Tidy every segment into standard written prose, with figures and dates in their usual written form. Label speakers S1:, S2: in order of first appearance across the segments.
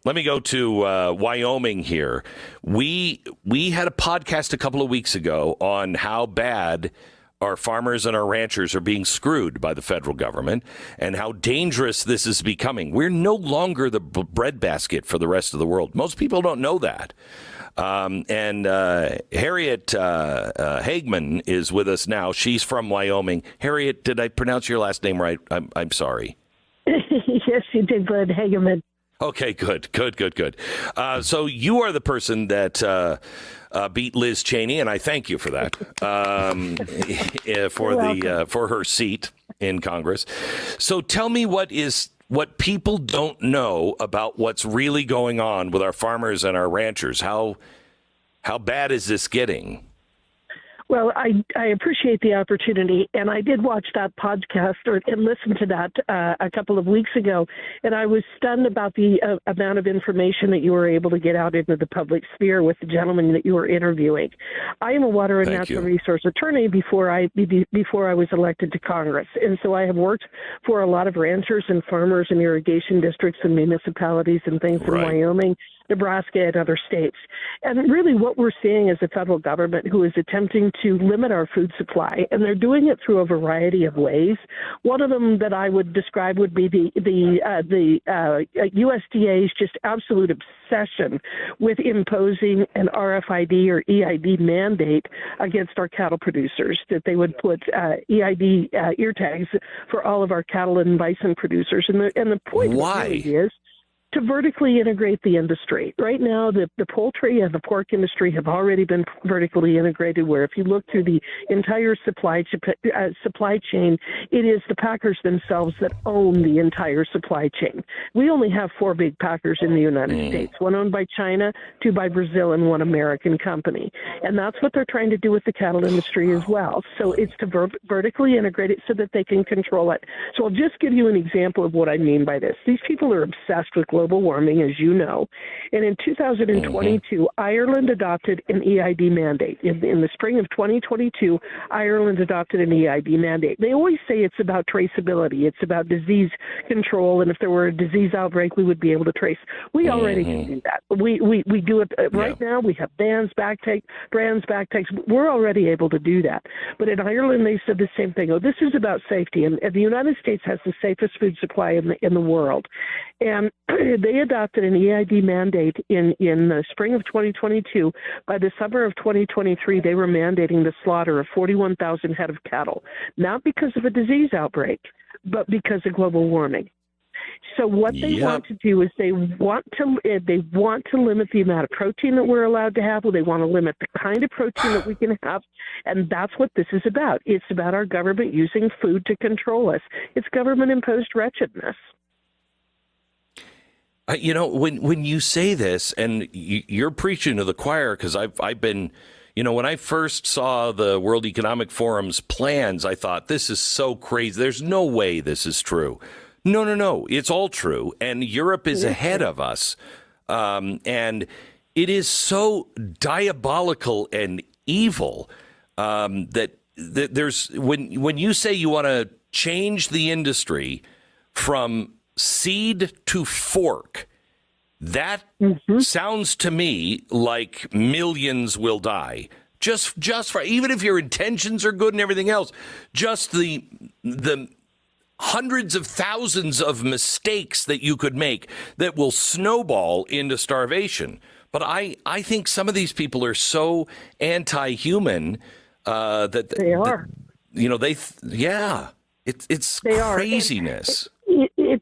S1: Let me go to Wyoming here. We had a podcast a couple of weeks ago on how bad our farmers and our ranchers are being screwed by the federal government and how dangerous this is becoming. We're no longer the breadbasket for the rest of the world. Most people don't know that. And Harriet Hageman is with us now. She's from Wyoming. Harriet, did I pronounce your last name right? I'm sorry.
S2: Yes, you did, Glenn. Hageman. Okay,
S1: good. So you are the person that beat Liz Cheney, and I thank you for that, for her seat in Congress. So tell me what people don't know about what's really going on with our farmers and our ranchers. How bad is this getting?
S2: Well, I appreciate the opportunity, and I did watch that podcast and listen to that a couple of weeks ago, and I was stunned about the amount of information that you were able to get out into the public sphere with the gentleman that you were interviewing. I am a water and natural resource attorney before I was elected to Congress, and so I have worked for a lot of ranchers and farmers and irrigation districts and municipalities and things in Wyoming, Nebraska, and other states. And really what we're seeing is a federal government who is attempting to limit our food supply, and they're doing it through a variety of ways. One of them that I would describe would be the USDA's just absolute obsession with imposing an RFID or EID mandate against our cattle producers, that they would put EID ear tags for all of our cattle and bison producers. And the point really is to vertically integrate the industry. Right now, the poultry and the pork industry have already been vertically integrated, where if you look through the entire supply chain, it is the packers themselves that own the entire supply chain. We only have 4 big packers in the United States, one owned by China, 2 by Brazil, and 1 American company. And that's what they're trying to do with the cattle industry as well. So it's to vertically integrate it so that they can control it. So I'll just give you an example of what I mean by this. These people are obsessed with global warming, as you know. And in 2022, Ireland adopted an EID mandate. In the spring of 2022, Ireland adopted an EID mandate. They always say it's about traceability. It's about disease control. And if there were a disease outbreak, we would be able to trace. We already can do that. We do it right now. We have brands, back tags. We're already able to do that. But in Ireland, they said the same thing. Oh, this is about safety. And the United States has the safest food supply in the world. And they adopted an EID mandate in the spring of 2022. By the summer of 2023, they were mandating the slaughter of 41,000 head of cattle, not because of a disease outbreak, but because of global warming. So what they want to do is they want to limit the amount of protein that we're allowed to have. Well, they want to limit the kind of protein that we can have, and that's what this is about. It's about our government using food to control us. It's government-imposed wretchedness.
S1: When you say this, and you're preaching to the choir, because I've been, when I first saw the World Economic Forum's plans, I thought, this is so crazy. There's no way this is true. No. It's all true. And Europe is ahead of us. And it is so diabolical and evil that there's when you say you want to change the industry from seed to fork, that sounds to me like millions will die. Just for, even if your intentions are good and everything else, just the hundreds of thousands of mistakes that you could make that will snowball into starvation. But I think some of these people are so anti-human that
S2: they are.
S1: It's craziness.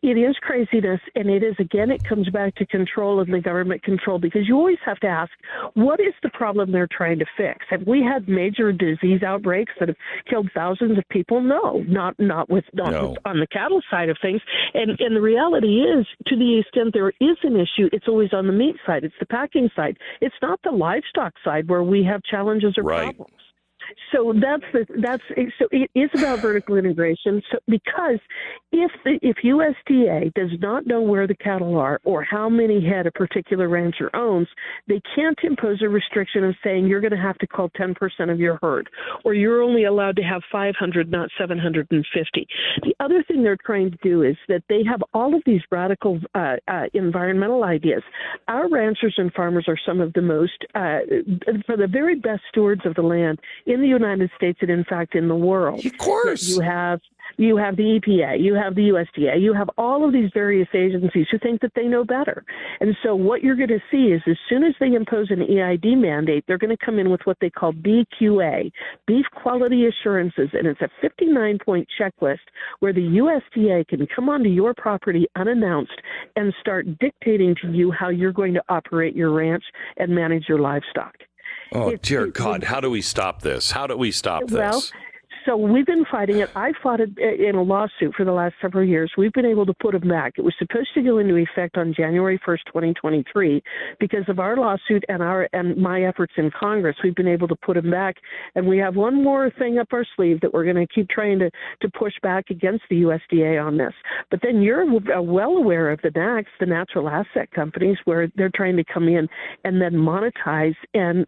S2: It is craziness, and it comes back to control and the government control, because you always have to ask, what is the problem they're trying to fix? Have we had major disease outbreaks that have killed thousands of people? No, not on the cattle side of things. And the reality is, to the extent there is an issue, it's always on the meat side. It's the packing side. It's not the livestock side where we have challenges or problems. So so it is about vertical integration. So because if USDA does not know where the cattle are or how many head a particular rancher owns, they can't impose a restriction of saying you're going to have to call 10% of your herd, or you're only allowed to have 500, not 750. The other thing they're trying to do is that they have all of these radical environmental ideas. Our ranchers and farmers are some of the most, for the very best stewards of the land in the United States and, in fact, in the world.
S1: Of course.
S2: You have the EPA, you have the USDA, you have all of these various agencies who think that they know better. And so what you're going to see is as soon as they impose an EID mandate, they're going to come in with what they call BQA, Beef Quality Assurances, and it's a 59-point checklist where the USDA can come onto your property unannounced and start dictating to you how you're going to operate your ranch and manage your livestock.
S1: Oh, dear God, how do we stop this? How do we stop this?
S2: Well, so we've been fighting it. I fought it in a lawsuit for the last several years. We've been able to put them back. It was supposed to go into effect on January 1st, 2023. Because of our lawsuit and my efforts in Congress, we've been able to put them back. And we have one more thing up our sleeve that we're going to keep trying to push back against the USDA on this. But then you're well aware of the NACs, the natural asset companies, where they're trying to come in and then monetize and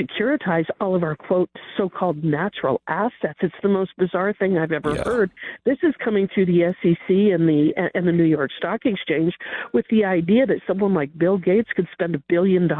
S2: securitize all of our, quote, so-called natural assets. It's the most bizarre thing I've ever heard. This is coming through the SEC and the New York Stock Exchange with the idea that someone like Bill Gates could spend $1 billion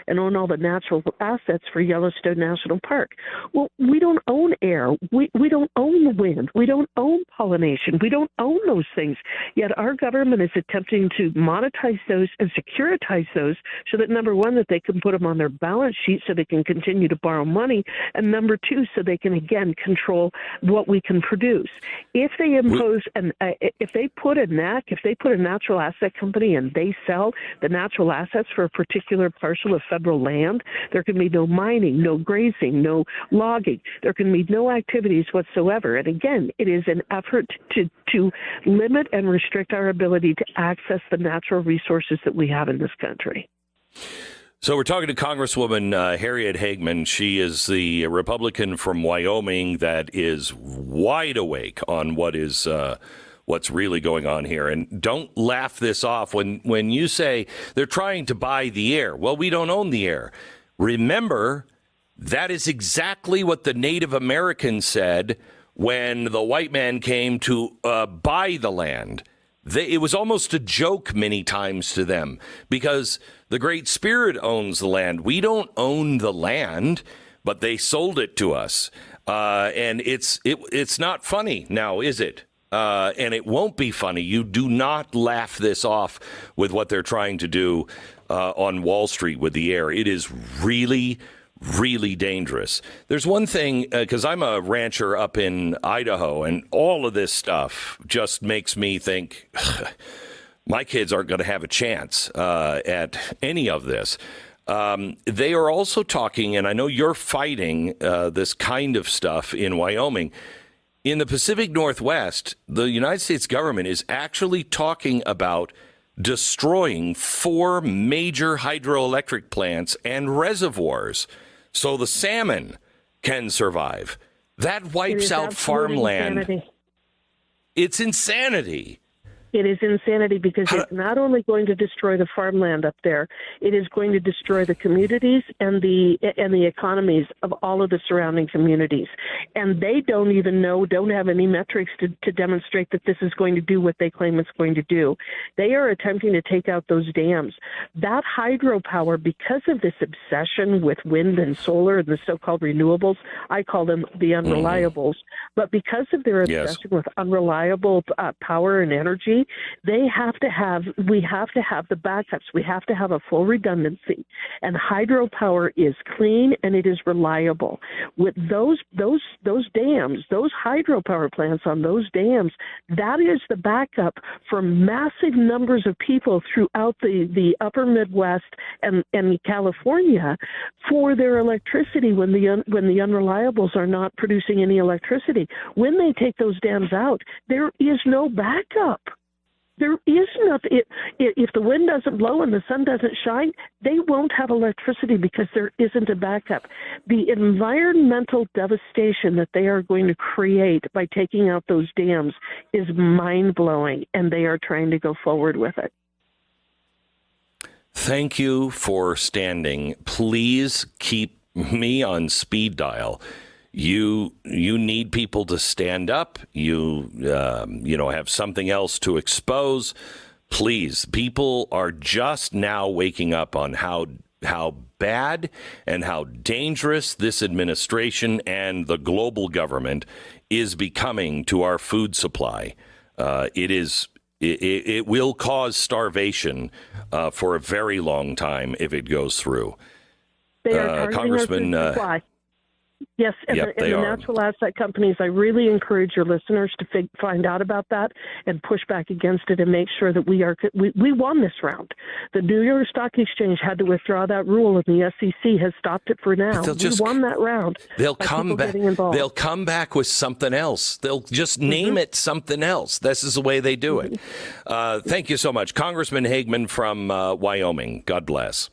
S2: and own all the natural assets for Yellowstone National Park. Well, we don't own air. We don't own the wind. We don't own pollination. We don't own those things. Yet our government is attempting to monetize those and securitize those so that, number one, that they can put them on their balance sheet so they can continue to borrow money, and number two, so they can again control what we can produce. If they impose if they put a NAC, if they put a natural asset company and they sell the natural assets for a particular parcel of federal land, there can be no mining, no grazing, no logging. There can be no activities whatsoever. And again, it is an effort to limit and restrict our ability to access the natural resources that we have in this country.
S1: So we're talking to Congresswoman Harriet Hageman. She is the Republican from Wyoming that is wide awake on what's really going on here. And don't laugh this off when you say they're trying to buy the air. Well, we don't own the air. Remember, that is exactly what the Native Americans said when the white man came to buy the land. It was almost a joke many times to them because the Great Spirit owns the land. We don't own the land, but they sold it to us. And it's not funny now, is it? And it won't be funny. You do not laugh this off with what they're trying to do on Wall Street with the air. It is really, really dangerous. There's one thing, because I'm a rancher up in Idaho, and all of this stuff just makes me think my kids aren't going to have a chance at any of this. They are also talking, and I know you're fighting this kind of stuff in Wyoming. In the Pacific Northwest, the United States government is actually talking about destroying 4 major hydroelectric plants and reservoirs so the salmon can survive. That wipes out farmland.
S2: Insanity.
S1: It's insanity.
S2: It is insanity because it's not only going to destroy the farmland up there, it is going to destroy the communities and the economies of all of the surrounding communities. And they don't even don't have any metrics to demonstrate that this is going to do what they claim it's going to do. They are attempting to take out those dams. That hydropower, because of this obsession with wind and solar and the so-called renewables, I call them the unreliables, but because of their obsession with unreliable power and energy, we have to have the backups. We have to have a full redundancy, and hydropower is clean and it is reliable. With those dams, those hydropower plants on those dams, that is the backup for massive numbers of people throughout the upper Midwest and California for their electricity when the unreliables are not producing any electricity. When they take those dams out, there is no backup. There is nothing. If the wind doesn't blow and the sun doesn't shine, they won't have electricity because there isn't a backup. The environmental devastation that they are going to create by taking out those dams is mind-blowing, and they are trying to go forward with it.
S1: Thank you for standing. Please keep me on speed dial. You need people to stand up. You have something else to expose. Please, people are just now waking up on how bad and how dangerous this administration and the global government is becoming to our food supply. It will cause starvation for a very long time if it goes through.
S2: They are
S1: Congressman.
S2: Our food supply. Yes, and
S1: yep,
S2: the natural asset companies, I really encourage your listeners to find out about that and push back against it and make sure that we won this round. The New York Stock Exchange had to withdraw that rule, and the SEC has stopped it for now. We won that round.
S1: They'll come back. They'll come back with something else. They'll just name it something else. This is the way they do it. Thank you so much, Congressman Hageman from Wyoming. God bless.